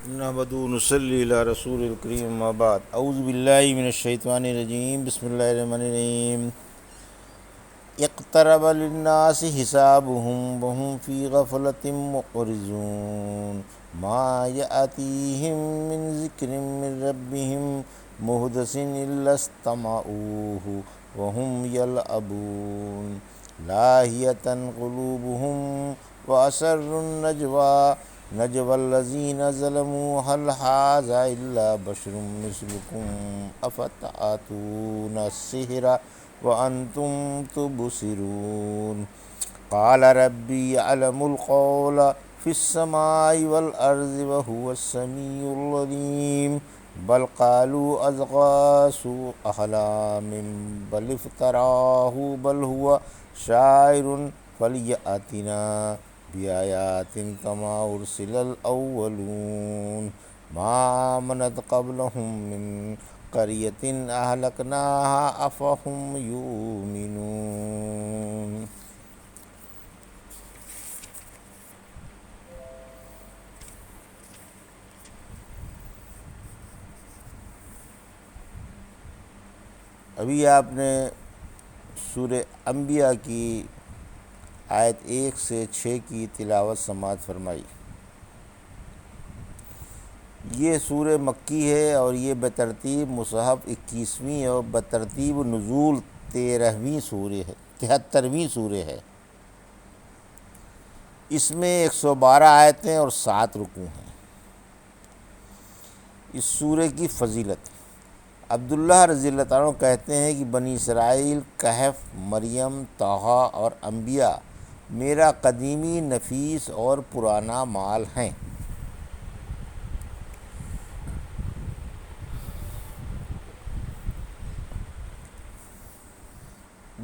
نحمدہ ونصلی علی رسول الکریم اما بعد اعوذ باللہ من الشیطان الرجیم بسم اللہ الرحمن الرحیم اقترب للناس حسابهم وهم فی غفلۃ معرضون ما یأتیہم من ذکر من ربهم محدث الا استمعوه وهم یلعبون لاہیۃ قلوبهم واسروا نجوى الذین ظلموا هل هذا الا بشر مثلکم افتأتون السحر وانتم تبصرون قال ربی یعلم القول فی السماء والارض وهو السمیع العلیم بل قالوا اضغاث احلام بل افتراه بل هو شاعر فلیأتنا بآیات کما ارسل الاولون ما آمنت قبلهم من قریۃ اہلکناها افہم یؤمنون۔ ابھی آپ نے سورہ انبیاء کی آیت 1 سے 6 کی تلاوت سماعت فرمائی۔ یہ سورہ مکی ہے اور یہ بترتیب مصحف 21ویں اور بترتیب نزول 13ویں سورہ ہے 73ویں سورہ ہے۔ اس میں 112 آیتیں اور 7 رکوع ہیں۔ اس سورہ کی فضیلت، عبداللہ رضی اللہ عنہ کہتے ہیں کہ بنی اسرائیل، کہف، مریم، طٰہٰ اور انبیاء میرا قدیمی، نفیس اور پرانا مال ہیں۔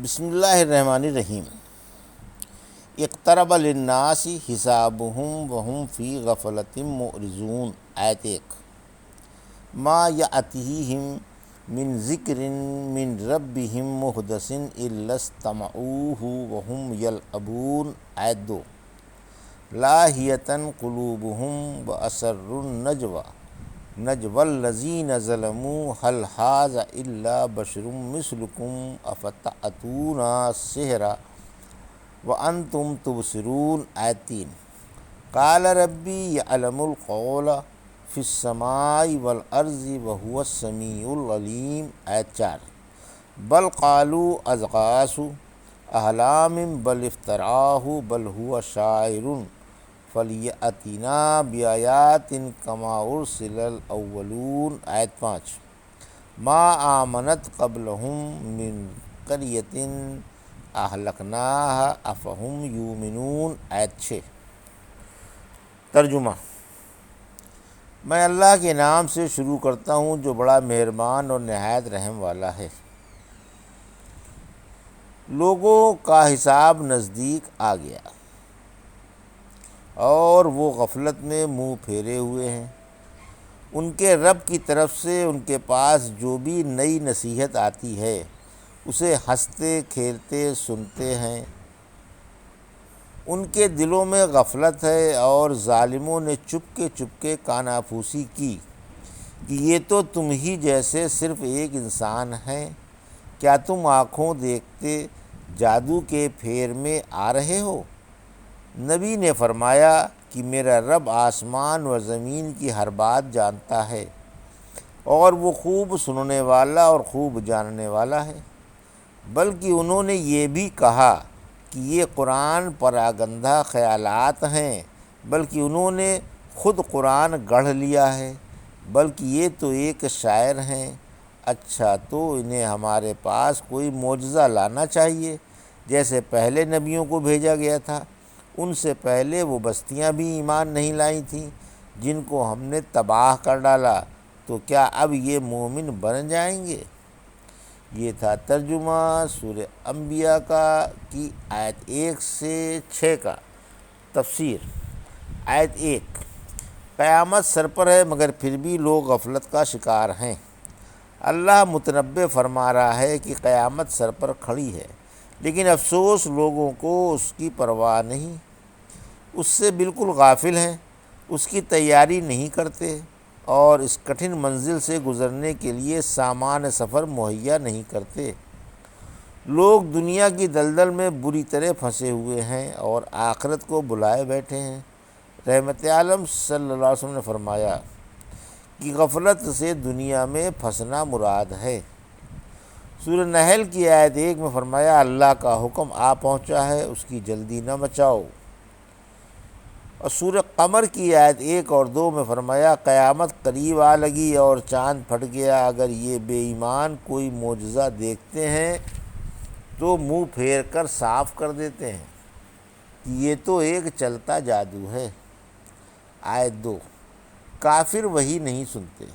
بسم اللہ الرحمن الرحیم۔ اقترب للناس حسابهم وهم فی غفلۃ معرضون، آیت 1۔ ما یأتیہم من ذکر من ربهم محدث الا استمعوه وهم یلعبون، آیت 2۔ لاہیۃ قلوبهم واسروا نجوى الذین ظلموا هل هذا الا بشر مثلکم افتأتون السحر وانتم تبصرون، آیت 3۔ قال ربی یعلم القول فی السماء والارض وهو السمیع العلیم، آیت 4۔ بل قالوا اضغاث احلام بل افتراه بل هو شاعر فلیأتنا بآیات کما ارسل الاولون، آیت 5۔ ما آمنت قبلهم من قریۃ اہلکناها افہم یؤمنون، آیت 6۔ ترجمہ۔ میں اللہ کے نام سے شروع کرتا ہوں جو بڑا مہربان اور نہایت رحم والا ہے۔ لوگوں کا حساب نزدیک آ گیا اور وہ غفلت میں منہ پھیرے ہوئے ہیں۔ ان کے رب کی طرف سے ان کے پاس جو بھی نئی نصیحت آتی ہے اسے ہنستے کھیلتے سنتے ہیں۔ ان کے دلوں میں غفلت ہے اور ظالموں نے چپکے کانافوسی کی کہ یہ تو تم ہی جیسے صرف ایک انسان ہیں، کیا تم آنکھوں دیکھتے جادو کے پھیر میں آ رہے ہو؟ نبی نے فرمایا کہ میرا رب آسمان و زمین کی ہر بات جانتا ہے اور وہ خوب سننے والا اور خوب جاننے والا ہے۔ بلکہ انہوں نے یہ بھی کہا کہ یہ قرآن پراگندہ خیالات ہیں، بلکہ انہوں نے خود قرآن گڑھ لیا ہے، بلکہ یہ تو ایک شاعر ہیں۔ اچھا تو انہیں ہمارے پاس کوئی معجزہ لانا چاہیے جیسے پہلے نبیوں کو بھیجا گیا تھا۔ ان سے پہلے وہ بستیاں بھی ایمان نہیں لائی تھیں جن کو ہم نے تباہ کر ڈالا، تو کیا اب یہ مومن بن جائیں گے؟ یہ تھا ترجمہ سورہ انبیاء کی آیت 1 سے 6 کا۔ تفسیر۔ آیت 1۔ قیامت سر پر ہے مگر پھر بھی لوگ غفلت کا شکار ہیں۔ اللہ متنبع فرما رہا ہے کہ قیامت سر پر کھڑی ہے، لیکن افسوس لوگوں کو اس کی پرواہ نہیں، اس سے بالکل غافل ہیں۔ اس کی تیاری نہیں کرتے اور اس کٹھن منزل سے گزرنے کے لیے سامان سفر مہیا نہیں کرتے۔ لوگ دنیا کی دلدل میں بری طرح پھنسے ہوئے ہیں اور آخرت کو بلائے بیٹھے ہیں۔ رحمت عالم صلی اللہ علیہ وسلم نے فرمایا کہ غفلت سے دنیا میں پھنسنا مراد ہے۔ سورہ نحل کی آیت 1 میں فرمایا اللہ کا حکم آ پہنچا ہے، اس کی جلدی نہ مچاؤ۔ اور سورہ قمر کی آیت 1 اور 2 میں فرمایا قیامت قریب آ لگی اور چاند پھٹ گیا، اگر یہ بے ایمان کوئی معجزہ دیکھتے ہیں تو منہ پھیر کر صاف کر دیتے ہیں کہ یہ تو ایک چلتا جادو ہے۔ آیت 2 کافر وحی نہیں سنتے،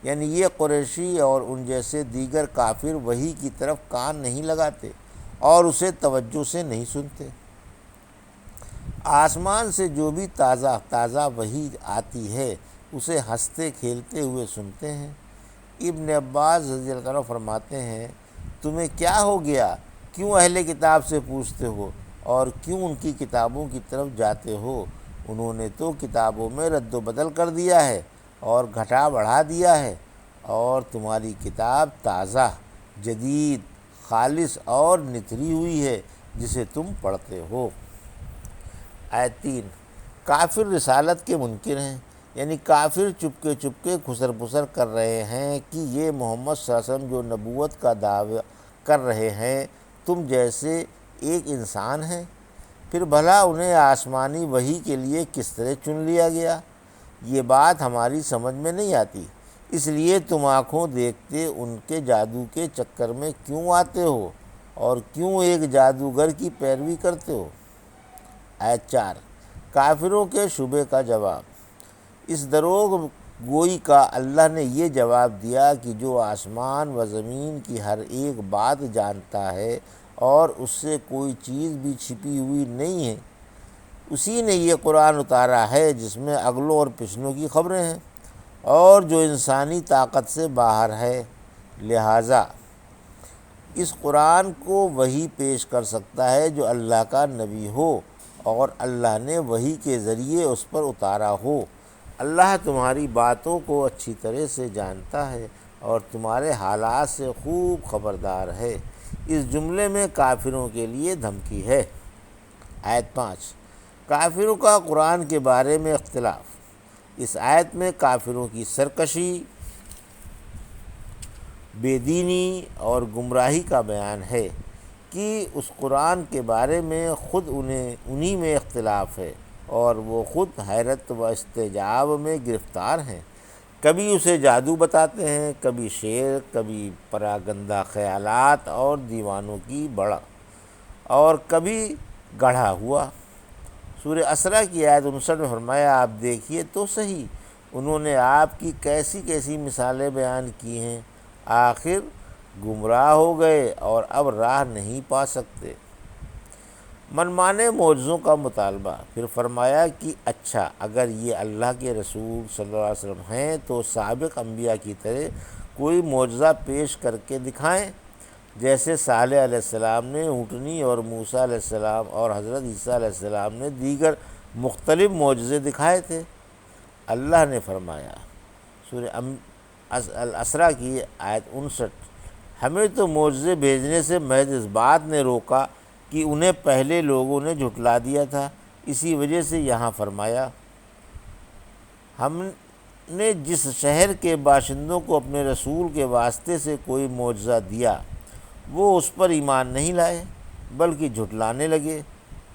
یعنی یہ قریشی اور ان جیسے دیگر کافر وحی کی طرف کان نہیں لگاتے اور اسے توجہ سے نہیں سنتے۔ آسمان سے جو بھی تازہ تازہ وحی آتی ہے اسے ہنستے کھیلتے ہوئے سنتے ہیں۔ ابن عباس رضی اللہ عنہ فرماتے ہیں تمہیں کیا ہو گیا، کیوں اہل کتاب سے پوچھتے ہو اور کیوں ان کی کتابوں کی طرف جاتے ہو؟ انہوں نے تو کتابوں میں رد و بدل کر دیا ہے اور گھٹا بڑھا دیا ہے، اور تمہاری کتاب تازہ، جدید، خالص اور نتھری ہوئی ہے جسے تم پڑھتے ہو۔ آیت 3 کافر رسالت کے منکر ہیں، یعنی کافر چپکے چپکے خسر پسر کر رہے ہیں کہ یہ محمد صلی اللہ علیہ وسلم جو نبوت کا دعویٰ کر رہے ہیں تم جیسے ایک انسان ہیں، پھر بھلا انہیں آسمانی وحی کے لیے کس طرح چن لیا گیا؟ یہ بات ہماری سمجھ میں نہیں آتی، اس لیے تم آنکھوں دیکھتے ان کے جادو کے چکر میں کیوں آتے ہو اور کیوں ایک جادوگر کی پیروی کرتے ہو؟ آیت 4 کافروں کے شبے کا جواب۔ اس دروغ گوئی کا اللہ نے یہ جواب دیا کہ جو آسمان و زمین کی ہر ایک بات جانتا ہے اور اس سے کوئی چیز بھی چھپی ہوئی نہیں ہے، اسی نے یہ قرآن اتارا ہے جس میں اگلوں اور پچھلوں کی خبریں ہیں اور جو انسانی طاقت سے باہر ہے، لہٰذا اس قرآن کو وہی پیش کر سکتا ہے جو اللہ کا نبی ہو اور اللہ نے وحی کے ذریعے اس پر اتارا ہو۔ اللہ تمہاری باتوں کو اچھی طرح سے جانتا ہے اور تمہارے حالات سے خوب خبردار ہے۔ اس جملے میں کافروں کے لیے دھمکی ہے۔ آیت 5 کافروں کا قرآن کے بارے میں اختلاف۔ اس آیت میں کافروں کی سرکشی، بے دینی اور گمراہی کا بیان ہے کہ اس قرآن کے بارے میں خود انہی میں اختلاف ہے اور وہ خود حیرت و استعجاب میں گرفتار ہیں۔ کبھی اسے جادو بتاتے ہیں، کبھی شعر، کبھی پراگندہ خیالات اور دیوانوں کی بڑھ، اور کبھی گڑھا ہوا۔ سورہ اسراء کی آیت 59 میں فرمایا آپ دیکھیے تو صحیح انہوں نے آپ کی کیسی کیسی مثالیں بیان کی ہیں، آخر گمراہ ہو گئے اور اب راہ نہیں پا سکتے۔ منمانے معجزوں کا مطالبہ۔ پھر فرمایا کہ اچھا اگر یہ اللہ کے رسول صلی اللہ علیہ وسلم ہیں تو سابق انبیاء کی طرح کوئی معجزہ پیش کر کے دکھائیں، جیسے صالح علیہ السلام نے اونٹنی اور موسیٰ علیہ السلام اور حضرت عیسیٰ علیہ السلام نے دیگر مختلف معجزے دکھائے تھے۔ اللہ نے فرمایا سورہ الاسراء کی آیت 59 ہمیں تو معجزے بھیجنے سے محض اس بات نے روکا کہ انہیں پہلے لوگوں نے جھٹلا دیا تھا، اسی وجہ سے یہاں فرمایا ہم نے جس شہر کے باشندوں کو اپنے رسول کے واسطے سے کوئی معجزہ دیا وہ اس پر ایمان نہیں لائے بلکہ جھٹلانے لگے،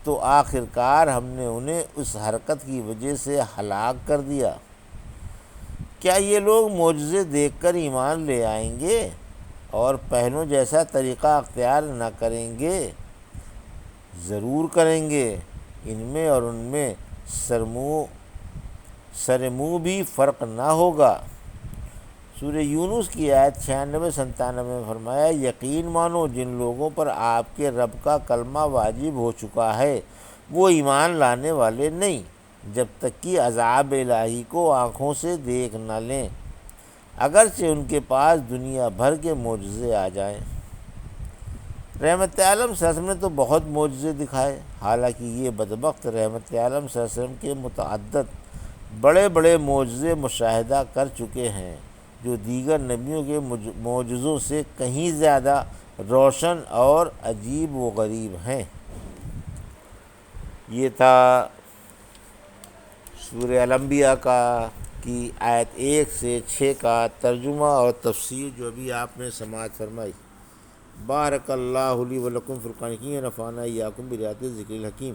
تو آخر کار ہم نے انہیں اس حرکت کی وجہ سے ہلاک کر دیا۔ کیا یہ لوگ معجزے دیکھ کر ایمان لے آئیں گے اور پہلوں جیسا طریقہ اختیار نہ کریں گے؟ ضرور کریں گے، ان میں اور ان میں سر منہ بھی فرق نہ ہوگا۔ سورہ یونس کی آیت 96-97 میں فرمایا یقین مانو جن لوگوں پر آپ کے رب کا کلمہ واجب ہو چکا ہے وہ ایمان لانے والے نہیں جب تک کہ عذاب الہی کو آنکھوں سے دیکھ نہ لیں، اگرچہ ان کے پاس دنیا بھر کے معجزے آ جائیں۔ رحمت عالم صلی اللہ علیہ وسلم نے تو بہت معجزے دکھائے، حالانکہ یہ بدبخت رحمت عالم صلی اللہ علیہ وسلم کے متعدد بڑے بڑے معجزے مشاہدہ کر چکے ہیں جو دیگر نبیوں کے معجزوں سے کہیں زیادہ روشن اور عجیب و غریب ہیں۔ یہ تھا سورہ الانبیاء کی آیت 1 سے 6 کا ترجمہ اور تفسیر جو ابھی آپ نے سماعت فرمائی۔ بارک اللہ لی و لکم فی القرآن الحکیم ونفعنا وإیاکم بآیات الذکر الحکیم۔